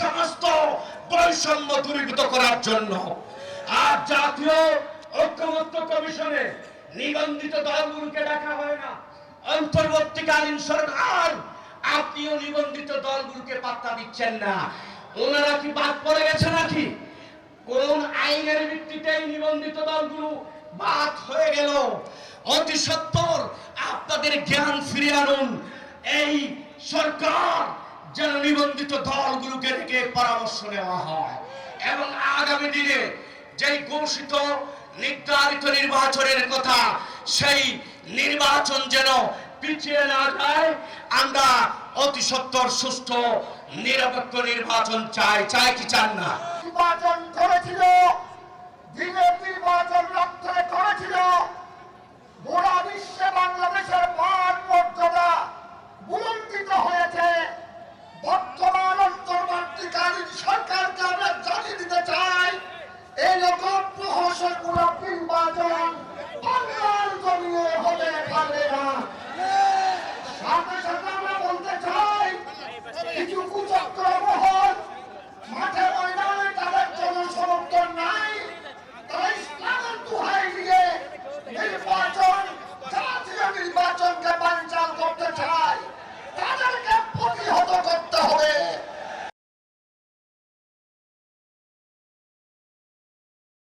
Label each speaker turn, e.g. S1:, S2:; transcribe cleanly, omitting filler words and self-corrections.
S1: সমস্ত বৈষম্য দূরীভূত করার জন্য। আর জাতীয় ঐক্যমত্য কমিশনে নিবন্ধিত দলগুলোকে ডাকা হয় না। অন্তর্বর্তীকালীন সরকার আপনিও নিবন্ধিত দলগুলোকে পাত্তা দিচ্ছেন না। ওনারা কি বাদ পড়ে গেছে নাকি? কোন আইনের ভিত্তিতে নিবন্ধিত দলগুলো বাদ হয়ে গেল? অতি সত্বর আপনাদের জ্ঞান ফিরিয়ে আনুন। এই সরকার যেন নিবন্ধিত দলগুলোকে ডেকে পরামর্শ নেওয়া হয় এবং আগামী দিনে যেই ঘোষিত নির্ধারিত নির্বাচনের কথা, সেই নির্বাচন যেন পিছিয়ে না যায়। আমরা অতি সত্বর সুষ্ঠু নিরপেক্ষ নির্বাচন চাই। চাই কি চান না?
S2: নির্বাচন করেছিল, দিনের নির্বাচন রক্ষা করেছিল, গোটা বিশ্বে বাংলাদেশের মান মর্যাদা বুলন্দিত হয়েছে। বর্তমান অন্তর্বর্তী